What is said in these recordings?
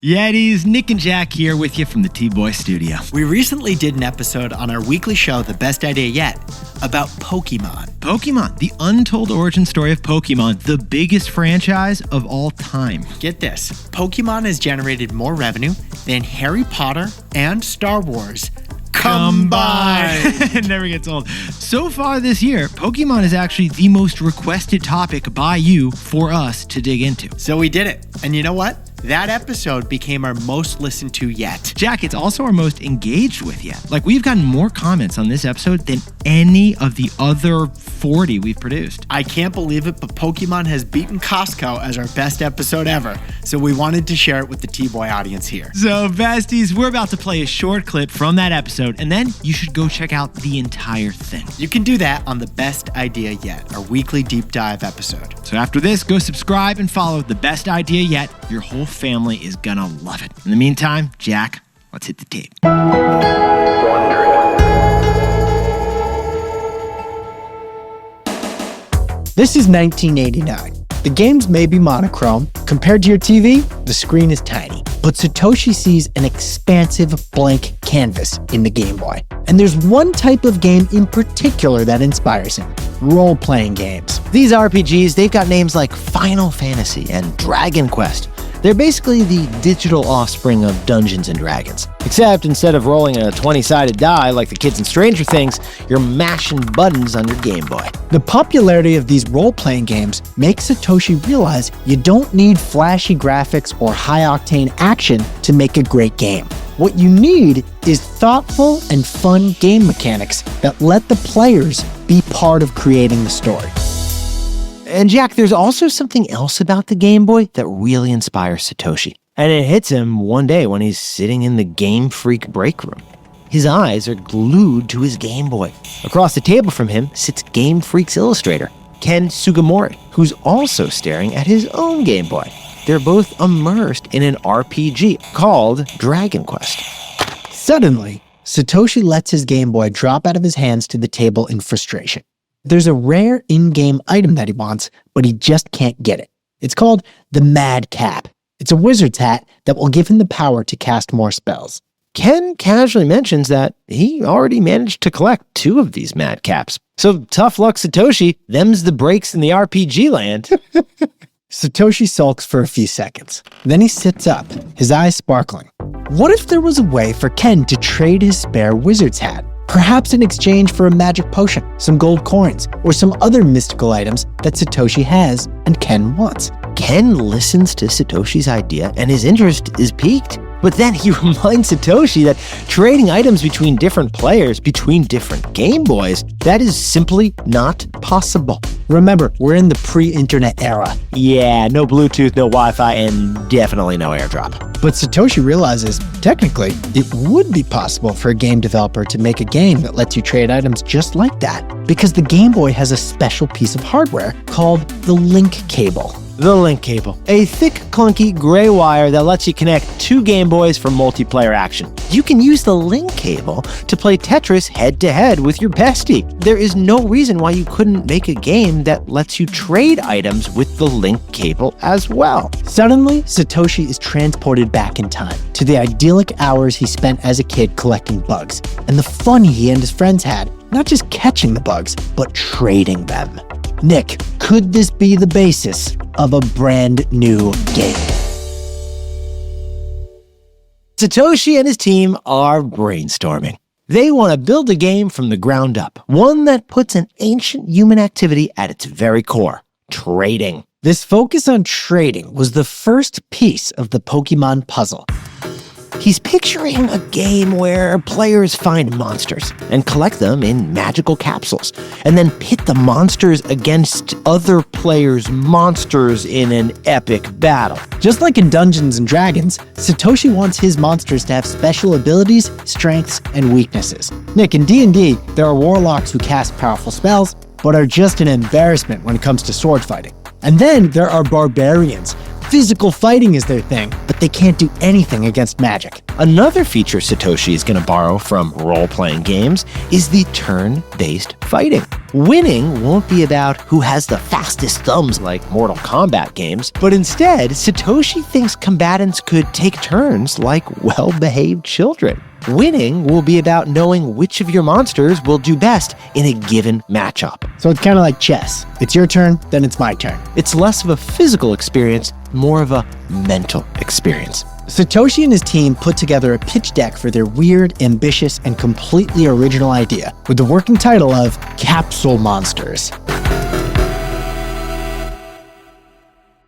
Yetis, Nick and Jack here with you from the TBOY studio. We recently did an episode on our weekly show, The Best Idea Yet, about Pokémon. Pokémon, the untold origin story of Pokémon, the biggest franchise of all time. Get this, Pokémon has generated more revenue than Harry Potter and Star Wars combined. It never gets old. So far this year, Pokémon is actually the most requested topic by you for us to dig into. So we did it. And you know what? That episode became our most listened to yet. Jack, it's also our most engaged with yet. Like, we've gotten more comments on this episode than any of the other 40 we've produced. I can't believe it, but Pokémon has beaten Costco as our best episode ever. So we wanted to share it with the T-Boy audience here. So, besties, we're about to play a short clip from that episode, and then you should go check out the entire thing. You can do that on The Best Idea Yet, our weekly deep dive episode. So after this, go subscribe and follow The Best Idea Yet. Your whole family is gonna love it. In the meantime, Jack, let's hit the tape. This is 1989. The games may be monochrome. Compared to your TV, the screen is tiny. But Satoshi sees an expansive blank canvas in the Game Boy. And there's one type of game in particular that inspires him: role-playing games. These RPGs, they've got names like Final Fantasy and Dragon Quest. They're basically the digital offspring of Dungeons & Dragons. Except instead of rolling a 20-sided die like the kids in Stranger Things, you're mashing buttons on your Game Boy. The popularity of these role-playing games makes Satoshi realize you don't need flashy graphics or high-octane action to make a great game. What you need is thoughtful and fun game mechanics that let the players be part of creating the story. And Jack, there's also something else about the Game Boy that really inspires Satoshi. And it hits him one day when he's sitting in the Game Freak break room. His eyes are glued to his Game Boy. Across the table from him sits Game Freak's illustrator, Ken Sugimori, who's also staring at his own Game Boy. They're both immersed in an RPG called Dragon Quest. Suddenly, Satoshi lets his Game Boy drop out of his hands to the table in frustration. There's a rare in-game item that he wants, but he just can't get it. It's called the Mad Cap. It's a wizard's hat that will give him the power to cast more spells. Ken casually mentions that he already managed to collect 2 of these Mad Caps. So tough luck, Satoshi. Them's the breaks in the RPG land. Satoshi sulks for a few seconds. Then he sits up, his eyes sparkling. What if there was a way for Ken to trade his spare wizard's hat? Perhaps in exchange for a magic potion, some gold coins, or some other mystical items that Satoshi has and Ken wants. Ken listens to Satoshi's idea and his interest is piqued. But then he reminds Satoshi that trading items between different players, between different Game Boys, that is simply not possible. Remember, we're in the pre-internet era. Yeah, no Bluetooth, no Wi-Fi, and definitely no AirDrop. But Satoshi realizes, technically, it would be possible for a game developer to make a game that lets you trade items just like that, because the Game Boy has a special piece of hardware called the link cable. The link cable, a thick, clunky gray wire that lets you connect 2 Game Boys for multiplayer action. You can use the link cable to play Tetris head-to-head with your bestie. There is no reason why you couldn't make a game that lets you trade items with the link cable as well. Suddenly, Satoshi is transported back in time to the idyllic hours he spent as a kid collecting bugs, and the fun he and his friends had, not just catching the bugs, but trading them. Nick, could this be the basis of a brand new game? Satoshi and his team are brainstorming. They want to build a game from the ground up, one that puts an ancient human activity at its very core: trading. This focus on trading was the first piece of the Pokémon puzzle. He's picturing a game where players find monsters and collect them in magical capsules, and then pit the monsters against other players' monsters in an epic battle. Just like in Dungeons & Dragons, Satoshi wants his monsters to have special abilities, strengths, and weaknesses. Nick, in D&D, there are warlocks who cast powerful spells, but are just an embarrassment when it comes to sword fighting. And then there are barbarians. Physical fighting is their thing, but they can't do anything against magic. Another feature Satoshi is going to borrow from role-playing games is the turn-based fighting. Winning won't be about who has the fastest thumbs like Mortal Kombat games, but instead, Satoshi thinks combatants could take turns like well-behaved children. Winning will be about knowing which of your monsters will do best in a given matchup. So it's kind of like chess. It's your turn, then it's my turn. It's less of a physical experience, more of a mental experience. Satoshi and his team put together a pitch deck for their weird, ambitious, and completely original idea with the working title of Capsule Monsters.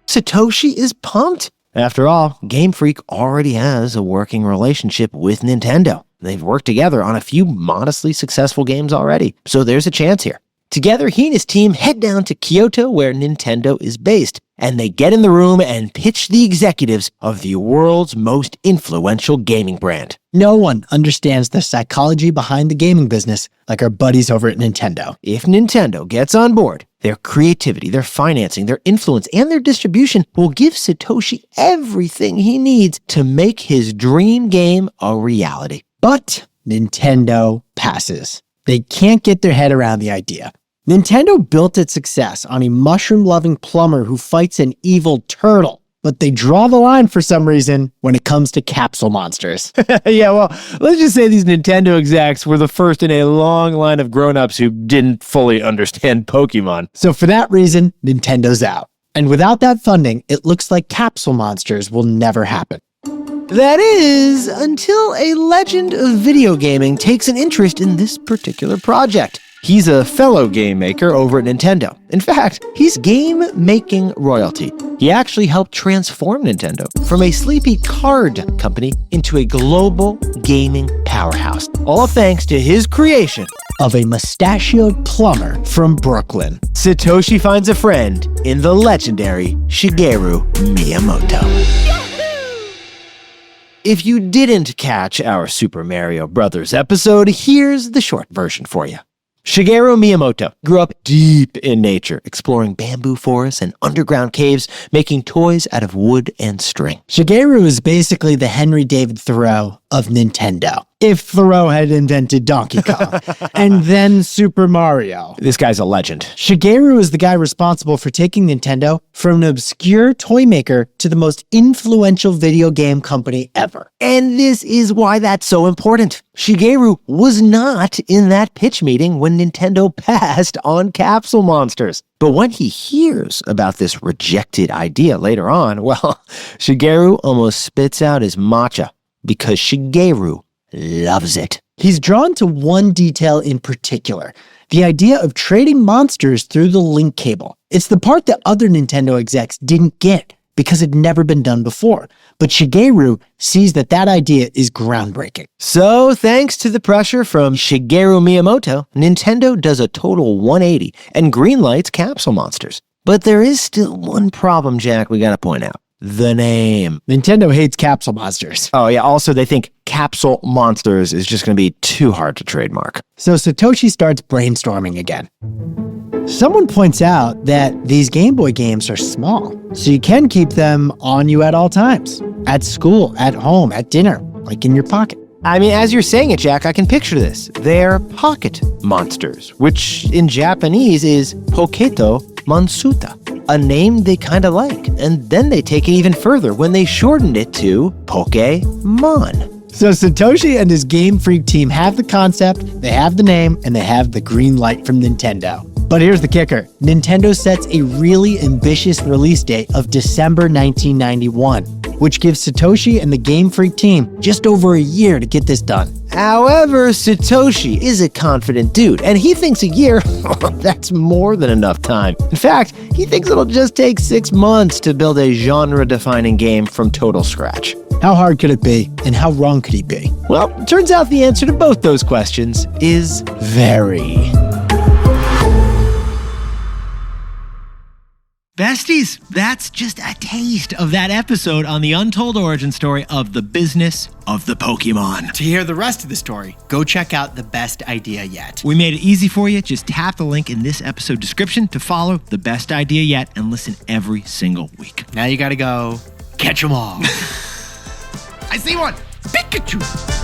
Satoshi is pumped. After all, Game Freak already has a working relationship with Nintendo. They've worked together on a few modestly successful games already, so there's a chance here. Together, he and his team head down to Kyoto, where Nintendo is based, and they get in the room and pitch the executives of the world's most influential gaming brand. No one understands the psychology behind the gaming business like our buddies over at Nintendo. If Nintendo gets on board, their creativity, their financing, their influence, and their distribution will give Satoshi everything he needs to make his dream game a reality. But Nintendo passes. They can't get their head around the idea. Nintendo built its success on a mushroom-loving plumber who fights an evil turtle, but they draw the line for some reason when it comes to capsule monsters. Yeah, well, let's just say these Nintendo execs were the first in a long line of grown-ups who didn't fully understand Pokémon. So for that reason, Nintendo's out. And without that funding, it looks like capsule monsters will never happen. That is, until a legend of video gaming takes an interest in this particular project. He's a fellow game maker over at Nintendo. In fact, he's game-making royalty. He actually helped transform Nintendo from a sleepy card company into a global gaming powerhouse, all thanks to his creation Of a mustachioed plumber from Brooklyn. Satoshi finds a friend in the legendary Shigeru Miyamoto. If you didn't catch our Super Mario Bros. Episode, here's the short version for you. Shigeru Miyamoto grew up deep in nature, exploring bamboo forests and underground caves, making toys out of wood and string. Shigeru is basically the Henry David Thoreau of Nintendo. If Thoreau had invented Donkey Kong, and then Super Mario. This guy's a legend. Shigeru is the guy responsible for taking Nintendo from an obscure toy maker to the most influential video game company ever. And this is why that's so important. Shigeru was not in that pitch meeting when Nintendo passed on Capsule Monsters. But when he hears about this rejected idea later on, well, Shigeru almost spits out his matcha because Shigeru loves it. He's drawn to one detail in particular, the idea of trading monsters through the link cable. It's the part that other Nintendo execs didn't get because it had never been done before. But Shigeru sees that idea is groundbreaking. So, thanks to the pressure from Shigeru Miyamoto, Nintendo does a total 180 and greenlights Capsule Monsters. But there is still one problem, Jack, we gotta point out. The name. Nintendo hates Capsule Monsters. Oh yeah, also they think Capsule Monsters is just going to be too hard to trademark. So Satoshi starts brainstorming again. Someone points out that these Game Boy games are small, so you can keep them on you at all times. At school, at home, at dinner, like in your pocket. I mean, as you're saying it, Jack, I can picture this. They're pocket monsters, which in Japanese is Poketo Monsuta, a name they kind of like. And then they take it even further when they shortened it to Pokémon. So Satoshi and his Game Freak team have the concept, they have the name, and they have the green light from Nintendo. But here's the kicker. Nintendo sets a really ambitious release date of December 1991, which gives Satoshi and the Game Freak team just over a year to get this done. However, Satoshi is a confident dude, and he thinks a year, that's more than enough time. In fact, he thinks it'll just take 6 months to build a genre-defining game from total scratch. How hard could it be, and how wrong could he be? Well, turns out the answer to both those questions is very. Besties, that's just a taste of that episode on the untold origin story of the business of the Pokémon. To hear the rest of the story, go check out The Best Idea Yet. We made it easy for you. Just tap the link in this episode description to follow The Best Idea Yet and listen every single week. Now you gotta go catch them all. I see one. Pikachu!